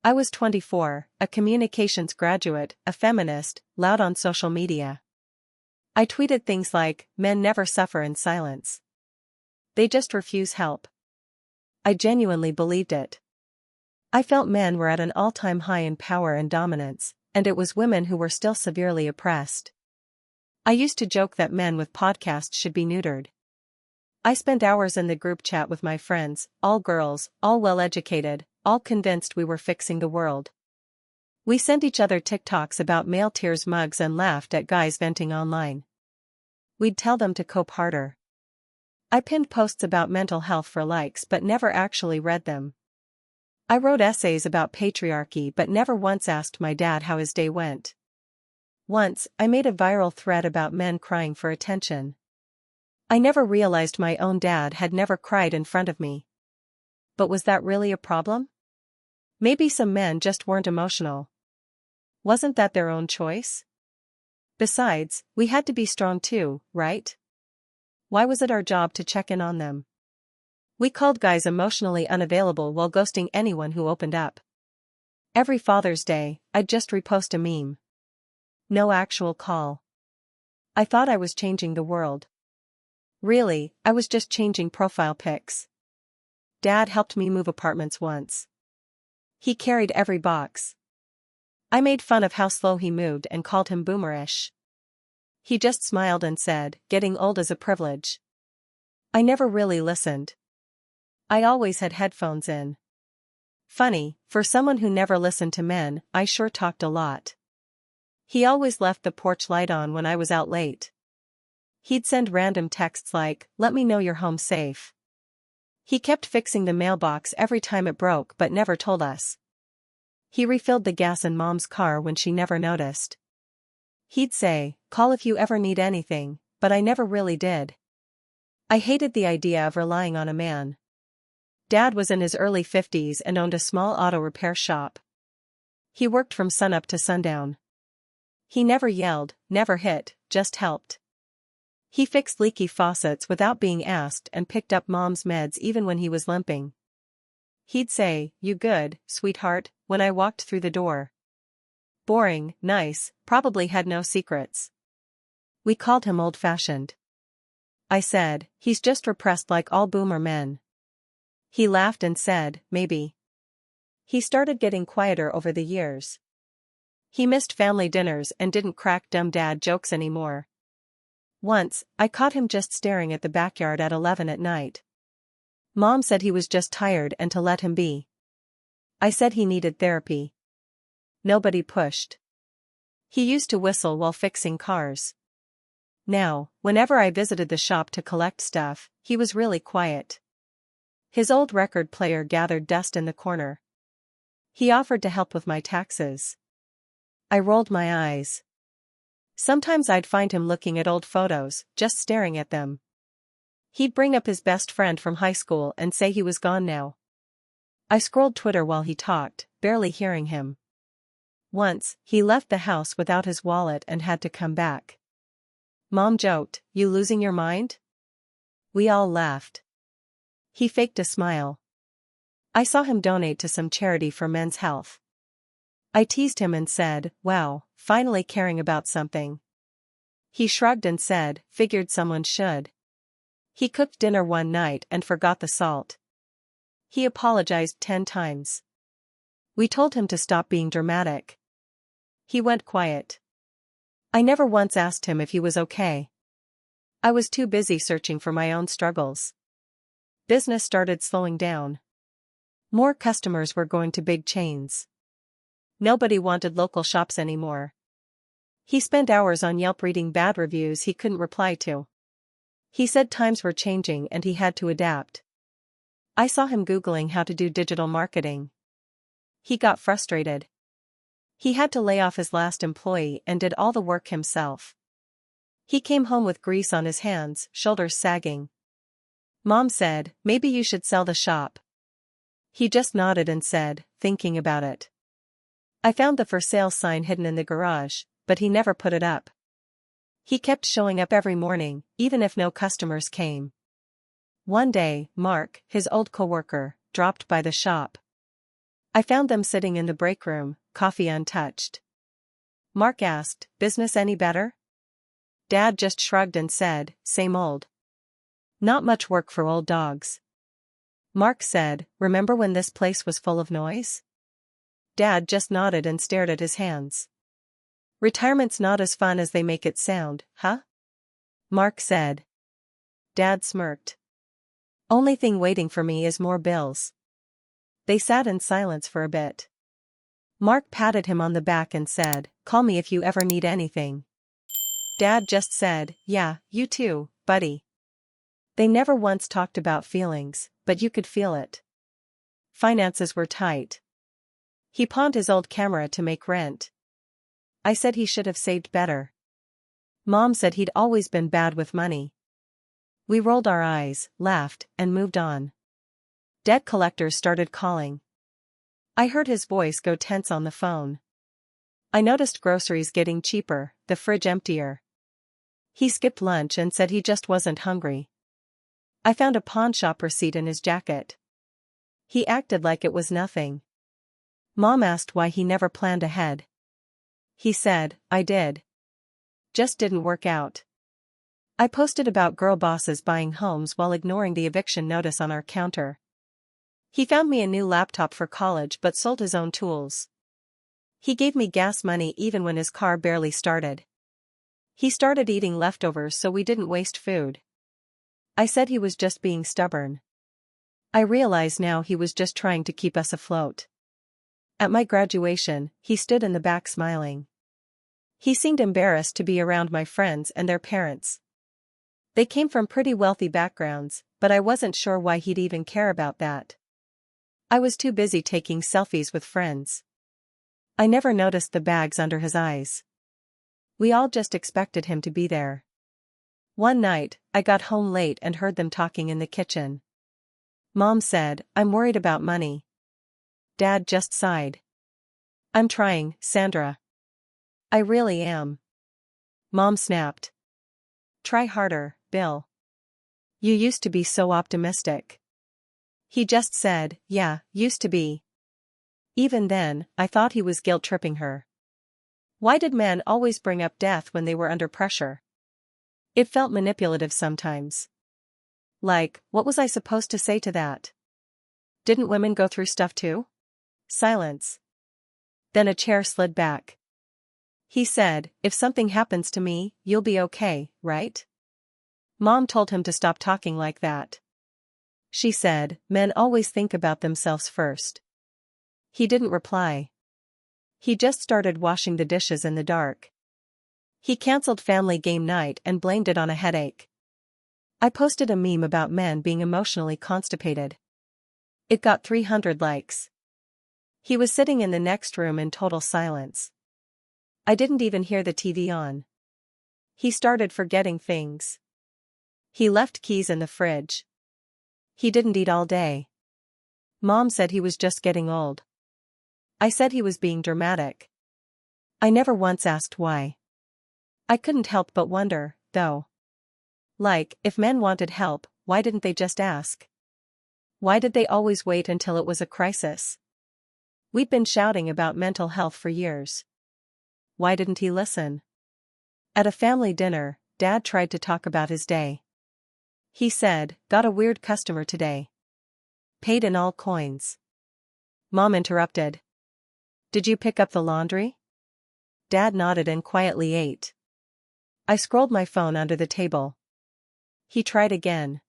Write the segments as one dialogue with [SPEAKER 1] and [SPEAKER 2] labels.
[SPEAKER 1] I was 24, a communications graduate, a feminist, loud on social media. I tweeted things like, "Men never suffer in silence. They just refuse help." I genuinely believed it. I felt men were at an all-time high in power and dominance, and it was women who were still severely oppressed. I used to joke that men with podcasts should be neutered. I spent hours in the group chat with my friends, all girls, all well-educated, all convinced we were fixing the world. We sent each other TikToks about male tears mugs and laughed at guys venting online. We'd tell them to cope harder. I pinned posts about mental health for likes but never actually read them. I wrote essays about patriarchy but never once asked my dad how his day went. Once, I made a viral thread about men crying for attention. I never realized my own dad had never cried in front of me. But was that really a problem? Maybe some men just weren't emotional. Wasn't that their own choice? Besides, we had to be strong too, right? Why was it our job to check in on them? We called guys emotionally unavailable while ghosting anyone who opened up. Every Father's Day, I'd just repost a meme. No actual call. I thought I was changing the world. Really, I was just changing profile pics. Dad helped me move apartments once. He carried every box. I made fun of how slow he moved and called him boomerish. He just smiled and said, "Getting old is a privilege." I never really listened. I always had headphones in. Funny, for someone who never listened to men, I sure talked a lot. He always left the porch light on when I was out late. He'd send random texts like, "Let me know you're home safe." He kept fixing the mailbox every time it broke but never told us. He refilled the gas in Mom's car when she never noticed. He'd say, "Call if you ever need anything," but I never really did. I hated the idea of relying on a man. Dad was in his early 50s and owned a small auto repair shop. He worked from sunup to sundown. He never yelled, never hit, just helped. He fixed leaky faucets without being asked and picked up Mom's meds even when he was limping. He'd say, "You good, sweetheart," when I walked through the door. Boring, nice, probably had no secrets. We called him old-fashioned. I said, "He's just repressed like all boomer men." He laughed and said, "Maybe." He started getting quieter over the years. He missed family dinners and didn't crack dumb dad jokes anymore. Once, I caught him just staring at the backyard at 11 at night. Mom said he was just tired and to let him be. I said he needed therapy. Nobody pushed. He used to whistle while fixing cars. Now, whenever I visited the shop to collect stuff, he was really quiet. His old record player gathered dust in the corner. He offered to help with my taxes. I rolled my eyes. Sometimes I'd find him looking at old photos, just staring at them. He'd bring up his best friend from high school and say he was gone now. I scrolled Twitter while he talked, barely hearing him. Once, he left the house without his wallet and had to come back. Mom joked, "You losing your mind?" We all laughed. He faked a smile. I saw him donate to some charity for men's health. I teased him and said, "Wow, finally caring about something." He shrugged and said, "Figured someone should." He cooked dinner one night and forgot the salt. He apologized 10 times. We told him to stop being dramatic. He went quiet. I never once asked him if he was okay. I was too busy searching for my own struggles. Business started slowing down. More customers were going to big chains. Nobody wanted local shops anymore. He spent hours on Yelp reading bad reviews he couldn't reply to. He said times were changing and he had to adapt. I saw him Googling how to do digital marketing. He got frustrated. He had to lay off his last employee and did all the work himself. He came home with grease on his hands, shoulders sagging. Mom said, "Maybe you should sell the shop." He just nodded and said, "Thinking about it." I found the for sale sign hidden in the garage, but he never put it up. He kept showing up every morning, even if no customers came. One day, Mark, his old coworker, dropped by the shop. I found them sitting in the break room, coffee untouched. Mark asked, "Business any better?" Dad just shrugged and said, "Same old. Not much work for old dogs." Mark said, "Remember when this place was full of noise?" Dad just nodded and stared at his hands. "Retirement's not as fun as they make it sound, huh?" Mark said. Dad smirked. "Only thing waiting for me is more bills." They sat in silence for a bit. Mark patted him on the back and said, "Call me if you ever need anything." Dad just said, "Yeah, you too, buddy." They never once talked about feelings, but you could feel it. Finances were tight. He pawned his old camera to make rent. I said he should have saved better. Mom said he'd always been bad with money. We rolled our eyes, laughed, and moved on. Debt collectors started calling. I heard his voice go tense on the phone. I noticed groceries getting cheaper, the fridge emptier. He skipped lunch and said he just wasn't hungry. I found a pawn shop receipt in his jacket. He acted like it was nothing. Mom asked why he never planned ahead. He said, "I did. Just didn't work out." I posted about girl bosses buying homes while ignoring the eviction notice on our counter. He found me a new laptop for college but sold his own tools. He gave me gas money even when his car barely started. He started eating leftovers so we didn't waste food. I said he was just being stubborn. I realize now he was just trying to keep us afloat. At my graduation, he stood in the back smiling. He seemed embarrassed to be around my friends and their parents. They came from pretty wealthy backgrounds, but I wasn't sure why he'd even care about that. I was too busy taking selfies with friends. I never noticed the bags under his eyes. We all just expected him to be there. One night, I got home late and heard them talking in the kitchen. Mom said, "I'm worried about money." Dad just sighed. "I'm trying, Sandra. I really am." Mom snapped. "Try harder, Bill. You used to be so optimistic." He just said, "Yeah, used to be." Even then, I thought he was guilt-tripping her. Why did men always bring up death when they were under pressure? It felt manipulative sometimes. Like, what was I supposed to say to that? Didn't women go through stuff too? Silence. Then a chair slid back. He said, "If something happens to me, you'll be okay, right?" Mom told him to stop talking like that. She said, "Men always think about themselves first." He didn't reply. He just started washing the dishes in the dark. He canceled family game night and blamed it on a headache. I posted a meme about men being emotionally constipated. It got 300 likes. He was sitting in the next room in total silence. I didn't even hear the TV on. He started forgetting things. He left keys in the fridge. He didn't eat all day. Mom said he was just getting old. I said he was being dramatic. I never once asked why. I couldn't help but wonder, though. Like, if men wanted help, why didn't they just ask? Why did they always wait until it was a crisis? We'd been shouting about mental health for years. Why didn't he listen? At a family dinner, Dad tried to talk about his day. He said, "Got a weird customer today. Paid in all coins." Mom interrupted. "Did you pick up the laundry?" Dad nodded and quietly ate. I scrolled my phone under the table. He tried again.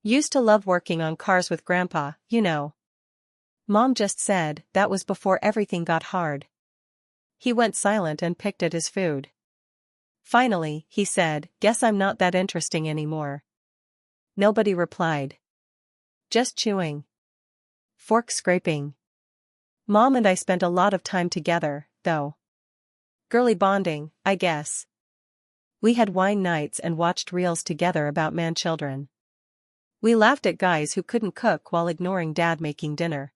[SPEAKER 1] "Used to love working on cars with Grandpa, you know." Mom just said, "That was before everything got hard." He went silent and picked at his food. Finally, he said, "Guess I'm not that interesting anymore." Nobody replied. Just chewing. Fork scraping. Mom and I spent a lot of time together, though. Girly bonding, I guess. We had wine nights and watched reels together about man-children. We laughed at guys who couldn't cook while ignoring Dad making dinner.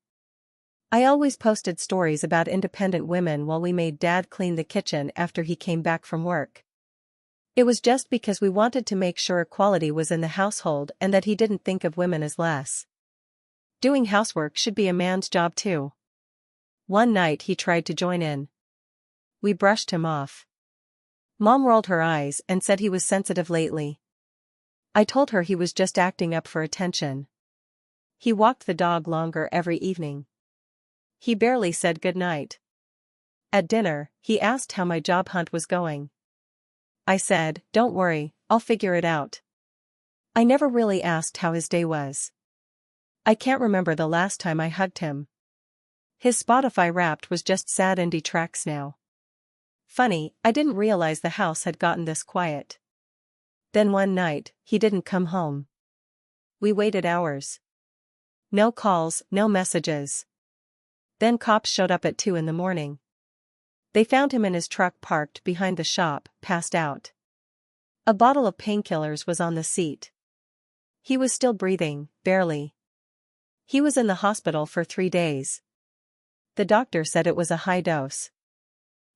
[SPEAKER 1] I always posted stories about independent women while we made Dad clean the kitchen after he came back from work. It was just because we wanted to make sure equality was in the household and that he didn't think of women as less. Doing housework should be a man's job too. One night he tried to join in. We brushed him off. Mom rolled her eyes and said he was sensitive lately. I told her he was just acting up for attention. He walked the dog longer every evening. He barely said goodnight. At dinner, he asked how my job hunt was going. I said, "Don't worry, I'll figure it out." I never really asked how his day was. I can't remember the last time I hugged him. His Spotify Wrapped was just sad indie tracks now. Funny, I didn't realize the house had gotten this quiet. Then one night, he didn't come home. We waited hours. No calls, no messages. Then cops showed up at 2 in the morning. They found him in his truck parked behind the shop, passed out. A bottle of painkillers was on the seat. He was still breathing, barely. He was in the hospital for 3 days. The doctor said it was a high dose.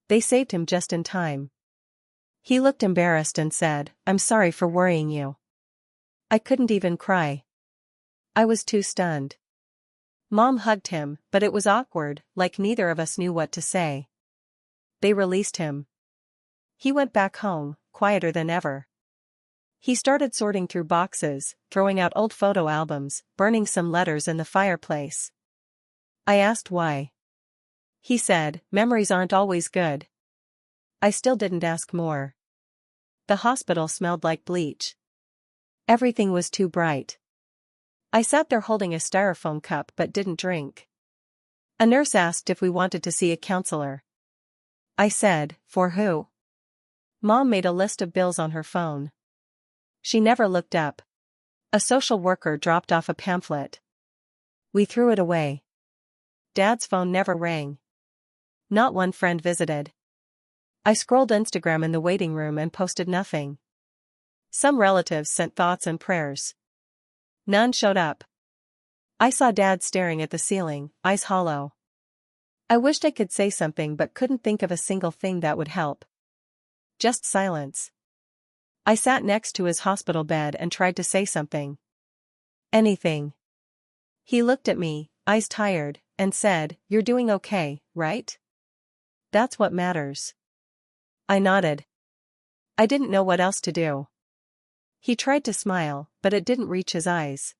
[SPEAKER 1] They saved him just in time. He looked embarrassed and said, "I'm sorry for worrying you." I couldn't even cry. I was too stunned. Mom hugged him, but it was awkward, like neither of us knew what to say. They released him. He went back home, quieter than ever. He started sorting through boxes, throwing out old photo albums, burning some letters in the fireplace. I asked why. He said, "Memories aren't always good." I still didn't ask more. The hospital smelled like bleach. Everything was too bright. I sat there holding a styrofoam cup but didn't drink. A nurse asked if we wanted to see a counselor. I said, "For who?" Mom made a list of bills on her phone. She never looked up. A social worker dropped off a pamphlet. We threw it away. Dad's phone never rang. Not one friend visited. I scrolled Instagram in the waiting room and posted nothing. Some relatives sent thoughts and prayers. None showed up. I saw Dad staring at the ceiling, eyes hollow. I wished I could say something but couldn't think of a single thing that would help. Just silence. I sat next to his hospital bed and tried to say something. Anything. He looked at me, eyes tired, and said, "You're doing okay, right? That's what matters." I nodded. I didn't know what else to do. He tried to smile, but it didn't reach his eyes.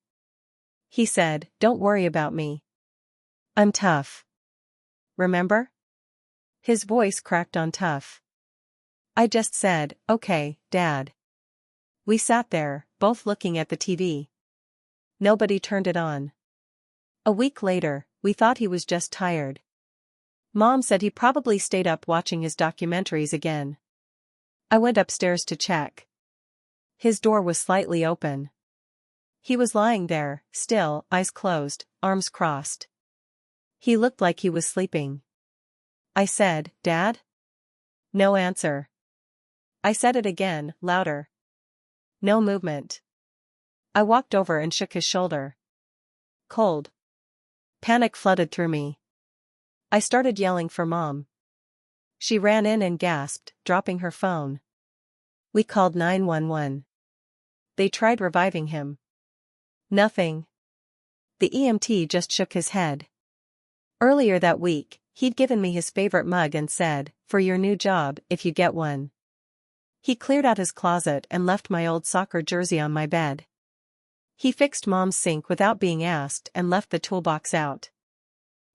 [SPEAKER 1] He said, "Don't worry about me. I'm tough. Remember?" His voice cracked on tough. I just said, "Okay, Dad." We sat there, both looking at the TV. Nobody turned it on. A week later, we thought he was just tired. Mom said he probably stayed up watching his documentaries again. I went upstairs to check. His door was slightly open. He was lying there, still, eyes closed, arms crossed. He looked like he was sleeping. I said, "Dad?" No answer. I said it again, louder. No movement. I walked over and shook his shoulder. Cold. Panic flooded through me. I started yelling for Mom. She ran in and gasped, dropping her phone. We called 911. They tried reviving him. Nothing. The EMT just shook his head. Earlier that week, he'd given me his favorite mug and said, "For your new job, if you get one." He cleared out his closet and left my old soccer jersey on my bed. He fixed Mom's sink without being asked and left the toolbox out.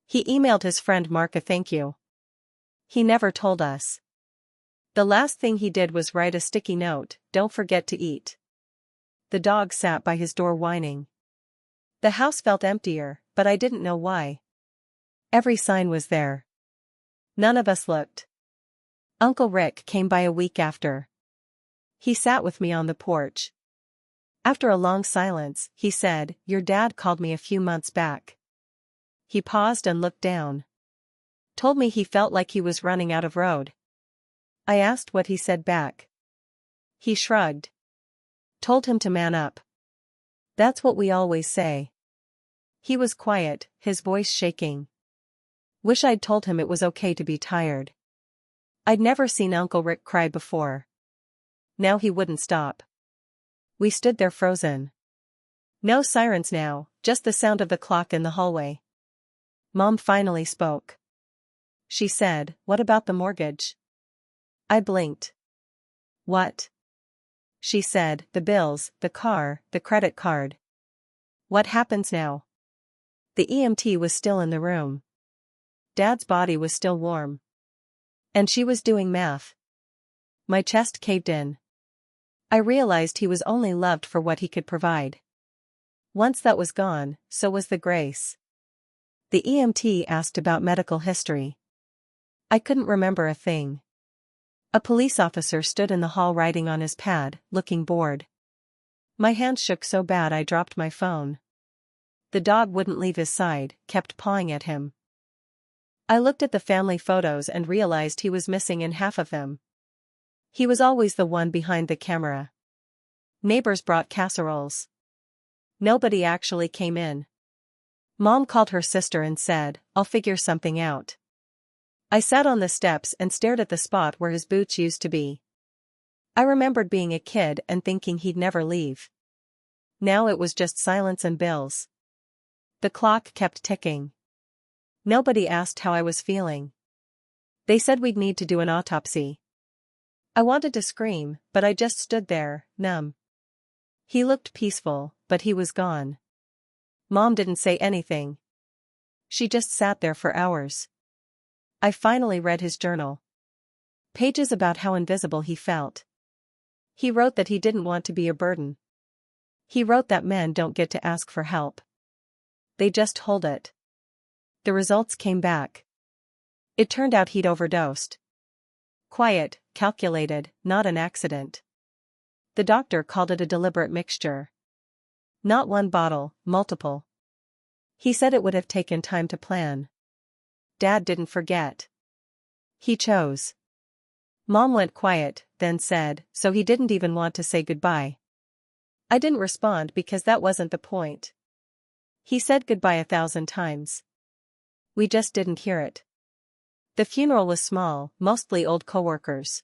[SPEAKER 1] He emailed his friend Mark a thank you. He never told us. The last thing he did was write a sticky note, "Don't forget to eat." The dog sat by his door whining. The house felt emptier, but I didn't know why. Every sign was there. None of us looked. Uncle Rick came by a week after. He sat with me on the porch. After a long silence, he said, "Your dad called me a few months back." He paused and looked down. Told me he felt like he was running out of road. I asked what he said back. He shrugged. Told him to man up. That's what we always say. He was quiet, his voice shaking. Wish I'd told him it was okay to be tired. I'd never seen Uncle Rick cry before. Now he wouldn't stop. We stood there frozen. No sirens now, just the sound of the clock in the hallway. Mom finally spoke. she said, what about the mortgage? I blinked. What? She said, the bills, the car, the credit card. What happens now? The EMT was still in the room. Dad's body was still warm. And she was doing math. My chest caved in. I realized he was only loved for what he could provide. Once that was gone, so was the grace. The EMT asked about medical history. I couldn't remember a thing. A police officer stood in the hall writing on his pad, looking bored. My hands shook so bad I dropped my phone. The dog wouldn't leave his side, kept pawing at him. I looked at the family photos and realized he was missing in half of them. He was always the one behind the camera. Neighbors brought casseroles. Nobody actually came in. Mom called her sister and said, I'll figure something out. I sat on the steps and stared at the spot where his boots used to be. I remembered being a kid and thinking he'd never leave. Now it was just silence and bills. The clock kept ticking. Nobody asked how I was feeling. They said we'd need to do an autopsy. I wanted to scream, but I just stood there, numb. He looked peaceful, but he was gone. Mom didn't say anything. She just sat there for hours. I finally read his journal. Pages about how invisible he felt. He wrote that he didn't want to be a burden. He wrote that men don't get to ask for help. They just hold it. The results came back. It turned out he'd overdosed. Quiet, calculated, not an accident. The doctor called it a deliberate mixture. Not one bottle, multiple. He said it would have taken time to plan. Dad didn't forget. He chose. Mom went quiet, then said, so he didn't even want to say goodbye. I didn't respond because that wasn't the point. He said goodbye 1,000 times. We just didn't hear it. The funeral was small, mostly old coworkers.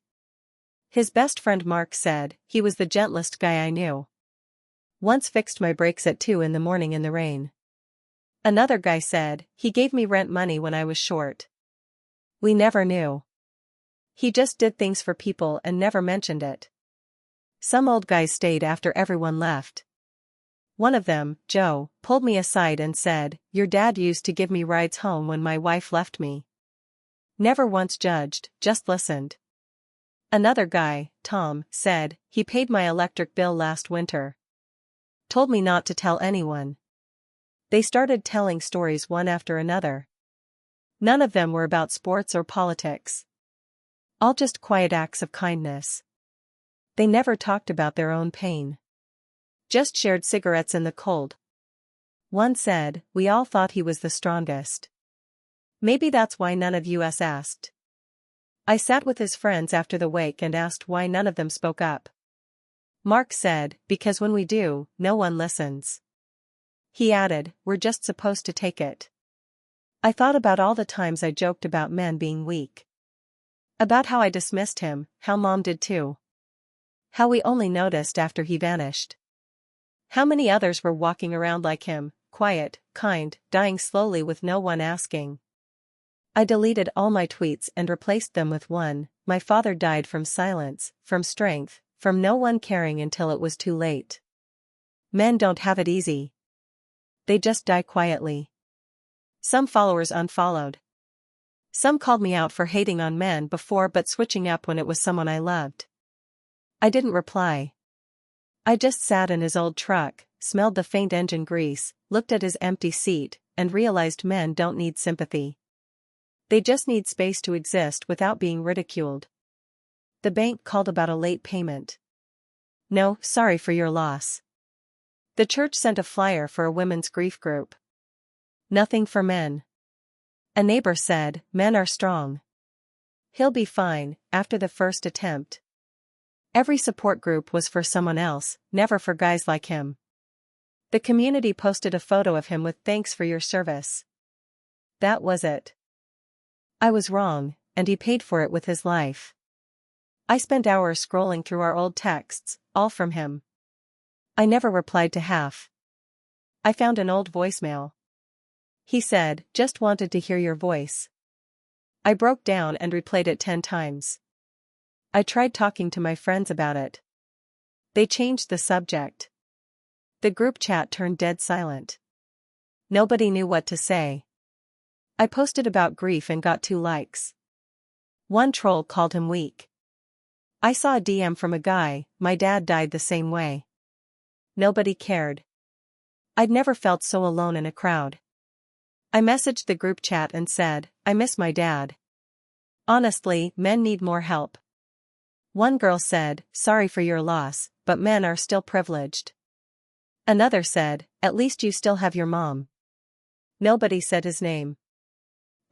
[SPEAKER 1] His best friend Mark said, he was the gentlest guy I knew. Once fixed my brakes at 2 in the morning in the rain. Another guy said, he gave me rent money when I was short. We never knew. He just did things for people and never mentioned it. Some old guys stayed after everyone left. One of them, Joe, pulled me aside and said, your dad used to give me rides home when my wife left me. Never once judged, just listened. Another guy, Tom, said, he paid my electric bill last winter. Told me not to tell anyone. They started telling stories one after another. None of them were about sports or politics. All just quiet acts of kindness. They never talked about their own pain. Just shared cigarettes in the cold. One said, we all thought he was the strongest. Maybe that's why none of us asked. I sat with his friends after the wake and asked why none of them spoke up. Mark said, because when we do, no one listens. He added, we're just supposed to take it. I thought about all the times I joked about men being weak. About how I dismissed him, how Mom did too. How we only noticed after he vanished. How many others were walking around like him, quiet, kind, dying slowly with no one asking. I deleted all my tweets and replaced them with one, my father died from silence, from strength, from no one caring until it was too late. Men don't have it easy. They just die quietly. Some followers unfollowed. Some called me out for hating on men before but switching up when it was someone I loved. I didn't reply. I just sat in his old truck, smelled the faint engine grease, looked at his empty seat, and realized men don't need sympathy. They just need space to exist without being ridiculed. The bank called about a late payment. No, sorry for your loss. The church sent a flyer for a women's grief group. Nothing for men. A neighbor said, men are strong. He'll be fine, after the first attempt. Every support group was for someone else, never for guys like him. The community posted a photo of him with thanks for your service. That was it. I was wrong, and he paid for it with his life. I spent hours scrolling through our old texts, all from him. I never replied to half. I found an old voicemail. He said, just wanted to hear your voice. I broke down and replayed it 10 times. I tried talking to my friends about it. They changed the subject. The group chat turned dead silent. Nobody knew what to say. I posted about grief and got 2 likes. One troll called him weak. I saw a DM from a guy, my dad died the same way. Nobody cared. I'd never felt so alone in a crowd. I messaged the group chat and said, I miss my dad. Honestly, men need more help. One girl said, sorry for your loss, but men are still privileged. Another said, at least you still have your mom. Nobody said his name.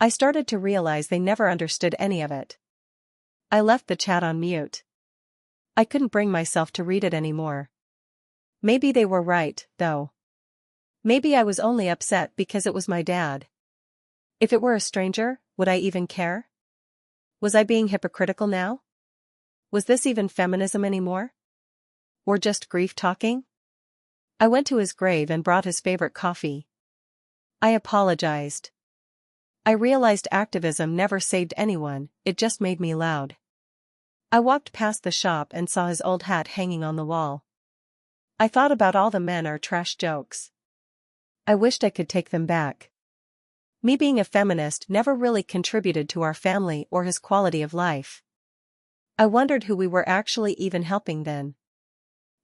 [SPEAKER 1] I started to realize they never understood any of it. I left the chat on mute. I couldn't bring myself to read it anymore. Maybe they were right, though. Maybe I was only upset because it was my dad. If it were a stranger, would I even care? Was I being hypocritical now? Was this even feminism anymore? Or just grief talking? I went to his grave and brought his favorite coffee. I apologized. I realized activism never saved anyone, it just made me loud. I walked past the shop and saw his old hat hanging on the wall. I thought about all the men are trash jokes. I wished I could take them back. Me being a feminist never really contributed to our family or his quality of life. I wondered who we were actually even helping then.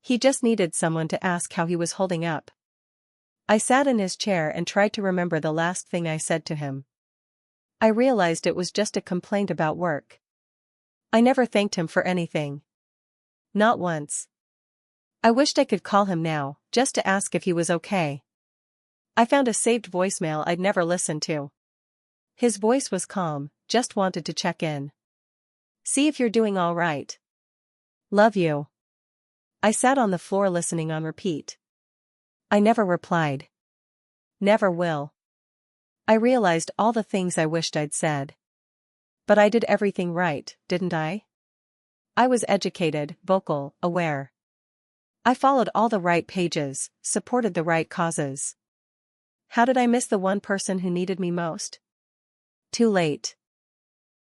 [SPEAKER 1] He just needed someone to ask how he was holding up. I sat in his chair and tried to remember the last thing I said to him. I realized it was just a complaint about work. I never thanked him for anything. Not once. I wished I could call him now, just to ask if he was okay. I found a saved voicemail I'd never listened to. His voice was calm, just wanted to check in. See if you're doing all right. Love you. I sat on the floor listening on repeat. I never replied. Never will. I realized all the things I wished I'd said. But I did everything right, didn't I? I was educated, vocal, aware. I followed all the right pages, supported the right causes. How did I miss the one person who needed me most? Too late.